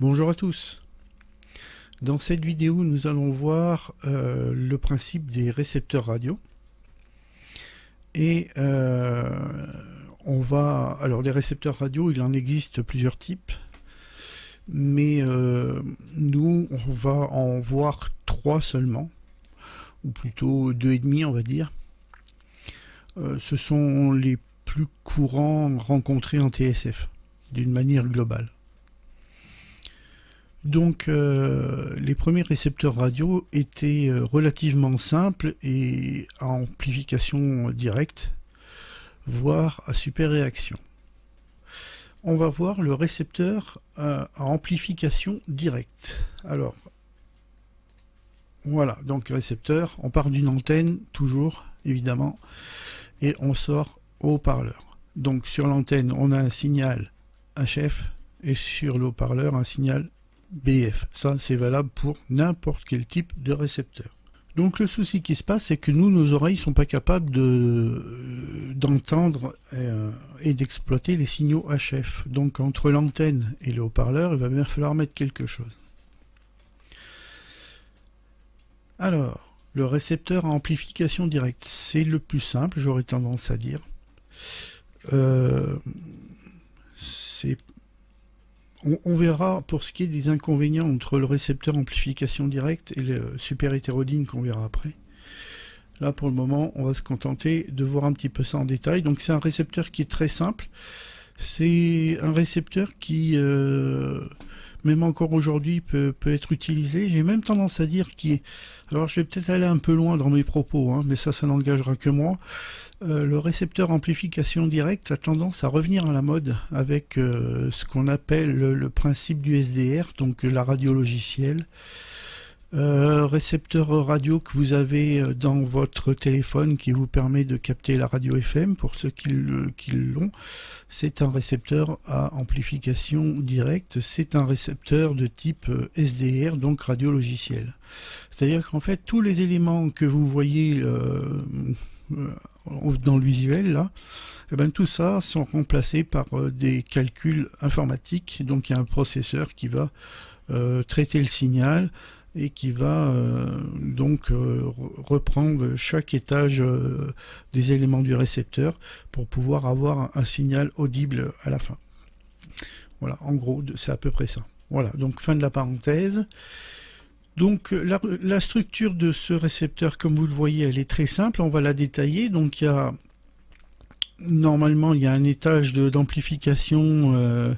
Bonjour à tous. Dans cette vidéo, nous allons voir le principe des récepteurs radio. Et alors les récepteurs radio, il en existe plusieurs types. Mais nous, on va en voir 3 seulement. Ou plutôt 2,5 on va dire. Ce sont les plus courants rencontrés en TSF, d'une manière globale. Donc les premiers récepteurs radio étaient relativement simples et à amplification directe, voire à super réaction. On va voir le récepteur à amplification directe. Alors, voilà, donc récepteur, on part d'une antenne, toujours, évidemment, et on sort au haut-parleur. Donc sur l'antenne, on a un signal HF, et sur le haut-parleur, un signal BF. Ça, c'est valable pour n'importe quel type de récepteur. Donc le souci qui se passe, c'est que nous, nos oreilles ne sont pas capables d'entendre et d'exploiter les signaux HF. Donc entre l'antenne et le haut-parleur, il va bien falloir mettre quelque chose. Alors, le récepteur à amplification directe, c'est le plus simple, j'aurais tendance à dire. On verra pour ce qui est des inconvénients entre le récepteur amplification directe et le super hétérodyne qu'on verra après. Là, pour le moment, on va se contenter de voir un petit peu ça en détail. Donc, c'est un récepteur qui est très simple. C'est un récepteur qui, même encore aujourd'hui, peut être utilisé. J'ai même tendance à dire qu'il est... Alors, je vais peut-être aller un peu loin dans mes propos, hein, mais ça n'engagera que moi. Le récepteur amplification directe a tendance à revenir à la mode avec ce qu'on appelle le principe du SDR, donc la radio logicielle. Récepteur radio que vous avez dans votre téléphone qui vous permet de capter la radio FM, pour ceux qui l'ont, c'est un récepteur à amplification directe, c'est un récepteur de type SDR, donc radio logicielle. C'est-à-dire qu'en fait, tous les éléments que vous voyez dans le visuel là, et ben, tout ça sont remplacés par des calculs informatiques. Donc il y a un processeur qui va traiter le signal et qui va reprendre chaque étage des éléments du récepteur pour pouvoir avoir un signal audible à la fin. Voilà, en gros, c'est à peu près ça. Voilà, donc fin de la parenthèse. Donc la structure de ce récepteur, comme vous le voyez, elle est très simple, on va la détailler. Donc normalement il y a un étage d'amplification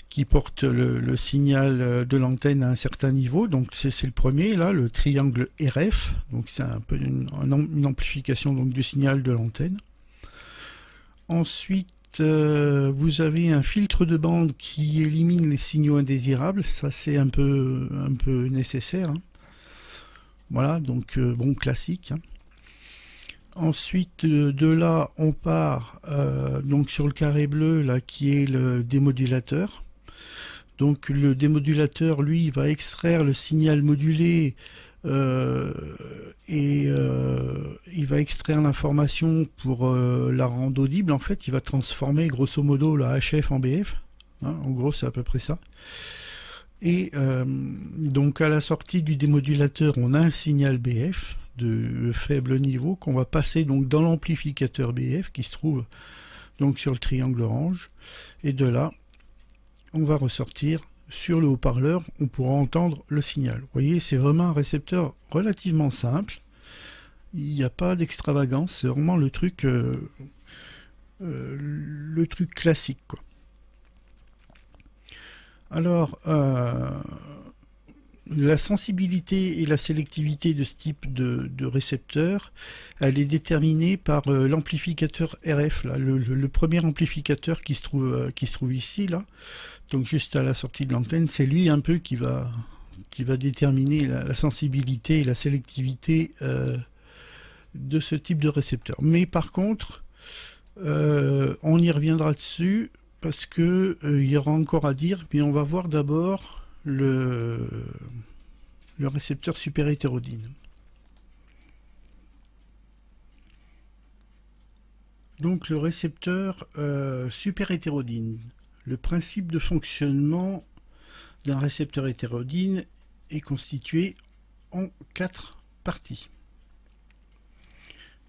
qui porte le signal de l'antenne à un certain niveau. Donc c'est le premier, là, le triangle RF. Donc c'est un peu une amplification donc, du signal de l'antenne. Ensuite, vous avez un filtre de bande qui élimine les signaux indésirables. Ça, c'est un peu nécessaire. Hein. Voilà, donc bon, classique. Hein. Ensuite, de là, on part donc sur le carré bleu, là, qui est le démodulateur. Donc le démodulateur, lui, va extraire le signal modulé il va extraire l'information pour la rendre audible. En fait, il va transformer grosso modo la HF en BF. Hein, en gros, c'est à peu près ça. Et donc à la sortie du démodulateur, on a un signal BF de faible niveau qu'on va passer donc dans l'amplificateur BF qui se trouve donc sur le triangle orange. Et de là, on va ressortir sur le haut-parleur, on pourra entendre le signal. Vous voyez, c'est vraiment un récepteur relativement simple. Il n'y a pas d'extravagance, c'est vraiment le truc classique, quoi. Alors, la sensibilité et la sélectivité de ce type de récepteur, elle est déterminée par l'amplificateur RF, là, le premier amplificateur qui se trouve ici, là. Donc juste à la sortie de l'antenne, c'est lui un peu qui va déterminer la sensibilité et la sélectivité de ce type de récepteur. Mais par contre, on y reviendra dessus parce que il y aura encore à dire, mais on va voir d'abord le récepteur super hétérodyne. Donc le récepteur super hétérodyne. Le principe de fonctionnement d'un récepteur hétérodyne est constitué en 4 parties.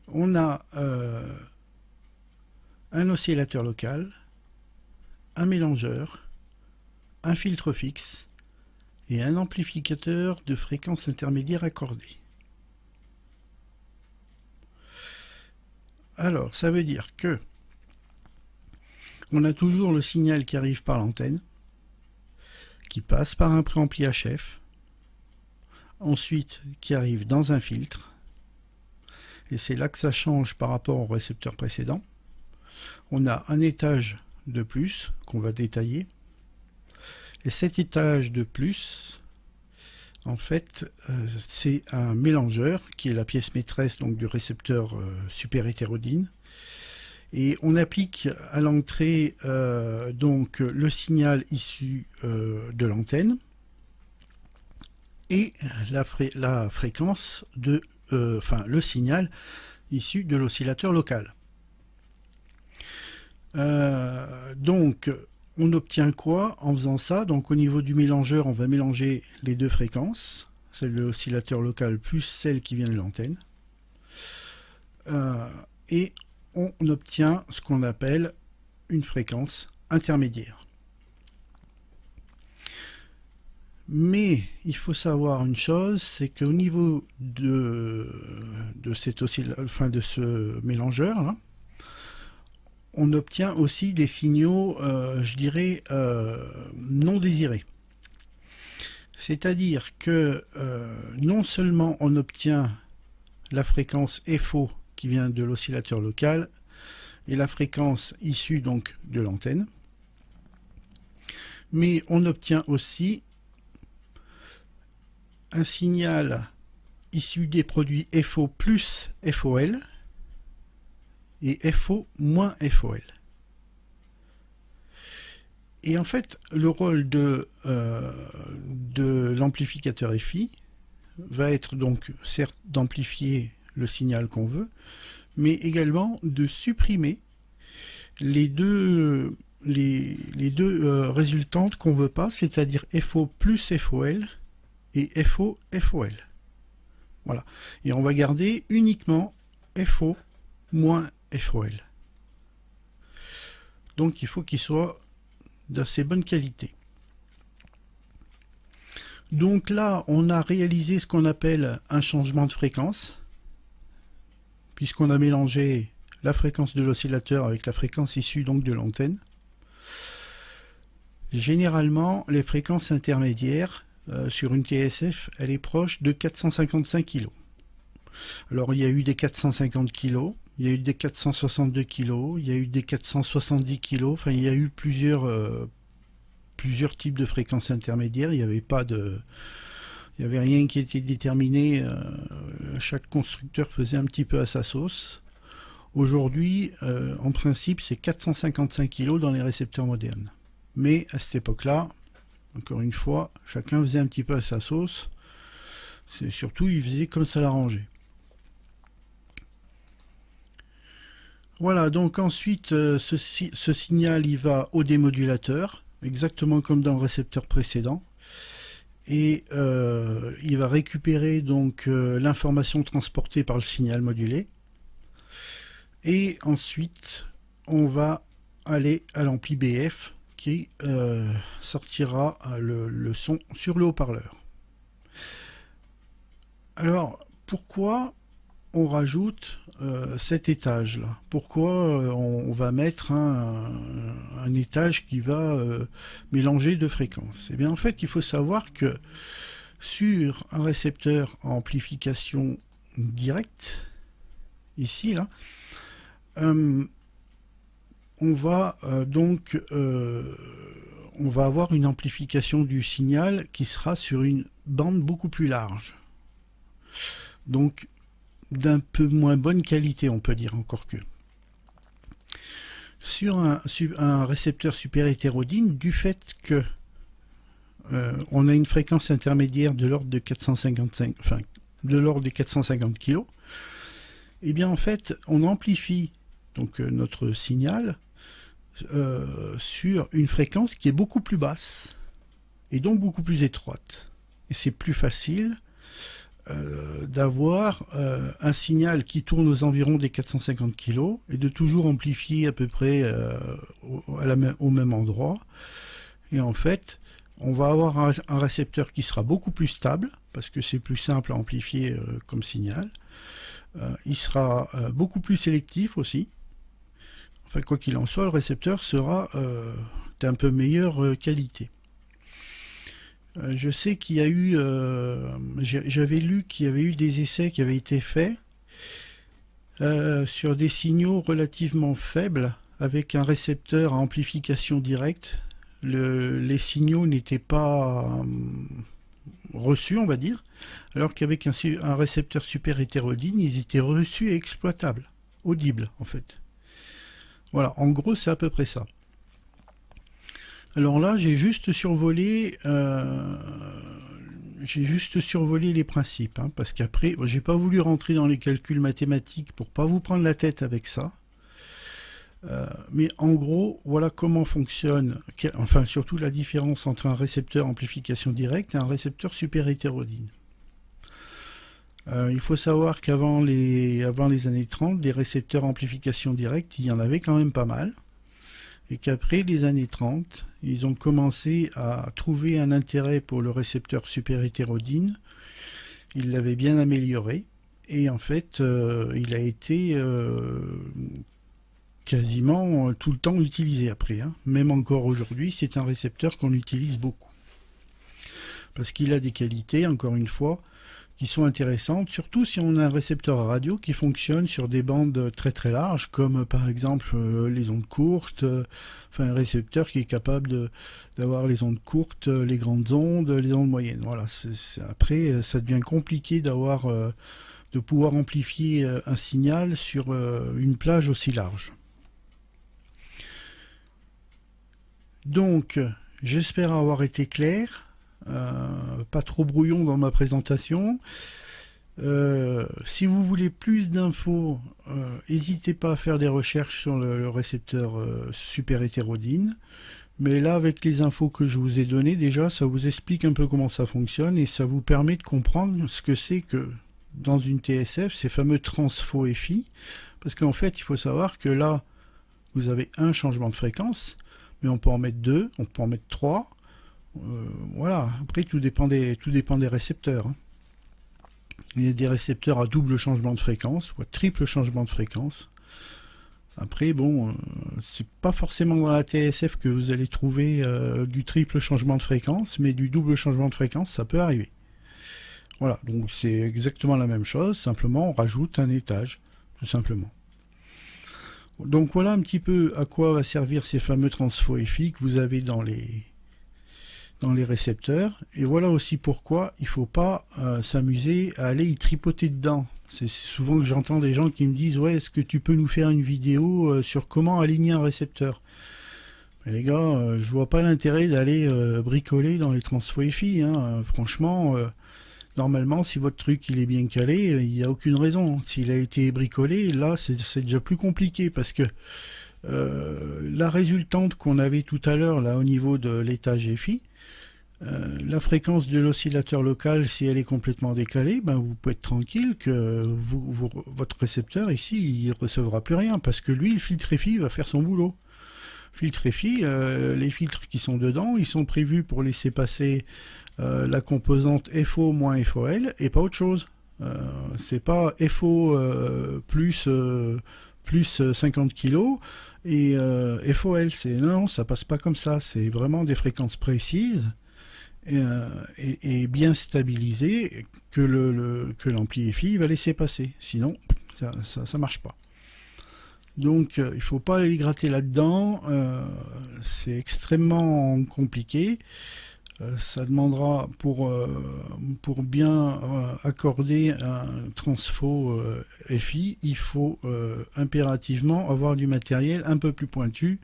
On a un oscillateur local, un mélangeur, un filtre fixe et un amplificateur de fréquence intermédiaire accordée. Alors, ça veut dire que on a toujours le signal qui arrive par l'antenne, qui passe par un préampli HF, ensuite qui arrive dans un filtre, et c'est là que ça change par rapport au récepteur précédent. On a un étage de plus qu'on va détailler, et cet étage de plus, en fait, c'est un mélangeur qui est la pièce maîtresse donc du récepteur super hétérodyne. Et on applique à l'entrée donc le signal issu de l'antenne et la fréquence de, le signal issu de l'oscillateur local. Donc on obtient quoi en faisant ça? Donc au niveau du mélangeur, on va mélanger les deux fréquences, celle de l'oscillateur local plus celle qui vient de l'antenne. Et on obtient ce qu'on appelle une fréquence intermédiaire. Mais il faut savoir une chose, c'est qu'au niveau de ce mélangeur, là, on obtient aussi des signaux, je dirais, non désirés. C'est-à-dire que non seulement on obtient la fréquence FO qui vient de l'oscillateur local et la fréquence issue donc de l'antenne, mais on obtient aussi un signal issu des produits FO plus FOL et FO moins FOL. Et en fait, le rôle de l'amplificateur FI va être donc certes d'amplifier le signal qu'on veut, mais également de supprimer les deux résultantes qu'on ne veut pas, c'est-à-dire FO plus FOL et FO FOL. Voilà. Et on va garder uniquement FO moins FOL. Donc il faut qu'il soit d'assez bonne qualité. Donc là, on a réalisé ce qu'on appelle un changement de fréquence, puisqu'on a mélangé la fréquence de l'oscillateur avec la fréquence issue donc de l'antenne. Généralement, les fréquences intermédiaires sur une TSF, elle est proche de 455 kg. Alors il y a eu des 450 kg, il y a eu des 462 kg, il y a eu des 470 kg, enfin il y a eu plusieurs types de fréquences intermédiaires, il n'y avait pas de... Il n'y avait rien qui était déterminé, chaque constructeur faisait un petit peu à sa sauce. Aujourd'hui, en principe, c'est 455 kg dans les récepteurs modernes. Mais à cette époque-là, encore une fois, chacun faisait un petit peu à sa sauce. C'est surtout, il faisait comme ça l'arrangeait. Voilà, donc ensuite, ce signal, il va au démodulateur, exactement comme dans le récepteur précédent. Et il va récupérer donc l'information transportée par le signal modulé. Et ensuite, on va aller à l'ampli BF qui sortira le son sur le haut-parleur. Alors, pourquoi on rajoute cet étage-là? Pourquoi on va mettre un étage qui va mélanger deux fréquences? Eh bien, en fait, il faut savoir que sur un récepteur à amplification directe, ici, là, on va on va avoir une amplification du signal qui sera sur une bande beaucoup plus large. Donc, d'un peu moins bonne qualité, on peut dire, encore que. Sur un récepteur super hétérodyne, du fait que on a une fréquence intermédiaire de l'ordre de 455, enfin, de l'ordre des 450 kg, et bien en fait, on amplifie donc notre signal sur une fréquence qui est beaucoup plus basse est donc beaucoup plus étroite. Et c'est plus facile d'avoir un signal qui tourne aux environs des 450 kg et de toujours amplifier à peu près au même endroit. Et en fait, on va avoir un récepteur qui sera beaucoup plus stable, parce que c'est plus simple à amplifier comme signal. Il sera beaucoup plus sélectif aussi. Enfin, quoi qu'il en soit, le récepteur sera d'un peu meilleure qualité. Je sais qu'il y a eu, j'avais lu qu'il y avait eu des essais qui avaient été faits sur des signaux relativement faibles avec un récepteur à amplification directe. Les signaux n'étaient pas reçus, on va dire, alors qu'avec un récepteur super hétérodyne, ils étaient reçus et exploitables, audibles en fait. Voilà, en gros c'est à peu près ça. Alors là, j'ai juste survolé les principes, hein, parce qu'après, j'ai pas voulu rentrer dans les calculs mathématiques pour pas vous prendre la tête avec ça. Mais en gros, voilà comment fonctionne, enfin surtout la différence entre un récepteur amplification directe et un récepteur super hétérodyne. Il faut savoir qu'avant les années 30, des récepteurs amplification directe, il y en avait quand même pas mal. Et qu'après les années 30, ils ont commencé à trouver un intérêt pour le récepteur super hétérodyne. Ils l'avaient bien amélioré. Et en fait, il a été quasiment tout le temps utilisé après. Hein. Même encore aujourd'hui, c'est un récepteur qu'on utilise beaucoup. Parce qu'il a des qualités, encore une fois, qui sont intéressantes, surtout si on a un récepteur radio qui fonctionne sur des bandes très très larges, comme par exemple les ondes courtes, enfin un récepteur qui est capable d'avoir les ondes courtes, les grandes ondes, les ondes moyennes. Voilà, après ça devient compliqué de pouvoir amplifier un signal sur une plage aussi large. Donc, j'espère avoir été clair. Pas trop brouillon dans ma présentation. Si vous voulez plus d'infos, n'hésitez pas à faire des recherches sur le récepteur super hétérodyne. Mais là, avec les infos que je vous ai données, déjà, ça vous explique un peu comment ça fonctionne et ça vous permet de comprendre ce que c'est que dans une TSF, ces fameux transfo FI. Parce qu'en fait, il faut savoir que là, vous avez un changement de fréquence, mais on peut en mettre deux, on peut en mettre trois. Voilà, après tout dépend des récepteurs. Hein. Il y a des récepteurs à double changement de fréquence ou à triple changement de fréquence. Après, bon, c'est pas forcément dans la TSF que vous allez trouver du triple changement de fréquence, mais du double changement de fréquence, ça peut arriver. Voilà, donc c'est exactement la même chose, simplement on rajoute un étage, tout simplement. Donc voilà un petit peu à quoi va servir ces fameux transfo FI que vous avez dans les récepteurs, et voilà aussi pourquoi il ne faut pas s'amuser à aller y tripoter dedans. C'est souvent que j'entends des gens qui me disent ouais, est-ce que tu peux nous faire une vidéo sur comment aligner un récepteur? Mais les gars, je vois pas l'intérêt d'aller bricoler dans les transfo FI, hein. Franchement, normalement si votre truc il est bien calé, il n'y a aucune raison. S'il a été bricolé, là c'est déjà plus compliqué, parce que la résultante qu'on avait tout à l'heure là au niveau de l'étage FI, la fréquence de l'oscillateur local, si elle est complètement décalée, ben vous pouvez être tranquille que votre récepteur ici, il ne recevra plus rien, parce que lui, le filtre FI va faire son boulot. Filtre FI, les filtres qui sont dedans, ils sont prévus pour laisser passer la composante FO moins FOL et pas autre chose. C'est pas FO plus 50 kg et FOL, non, ça passe pas comme ça, c'est vraiment des fréquences précises et bien stabilisées que l'ampli FI va laisser passer, sinon ça marche pas. Donc il faut pas aller gratter là-dedans, c'est extrêmement compliqué. Ça demandera pour bien accorder un transfo FI, il faut impérativement avoir du matériel un peu plus pointu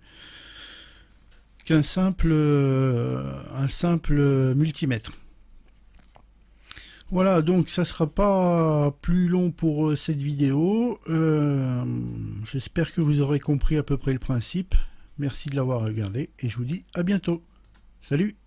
qu'un simple multimètre. Voilà, donc ça sera pas plus long pour cette vidéo. J'espère que vous aurez compris à peu près le principe. Merci de l'avoir regardé et je vous dis à bientôt. Salut!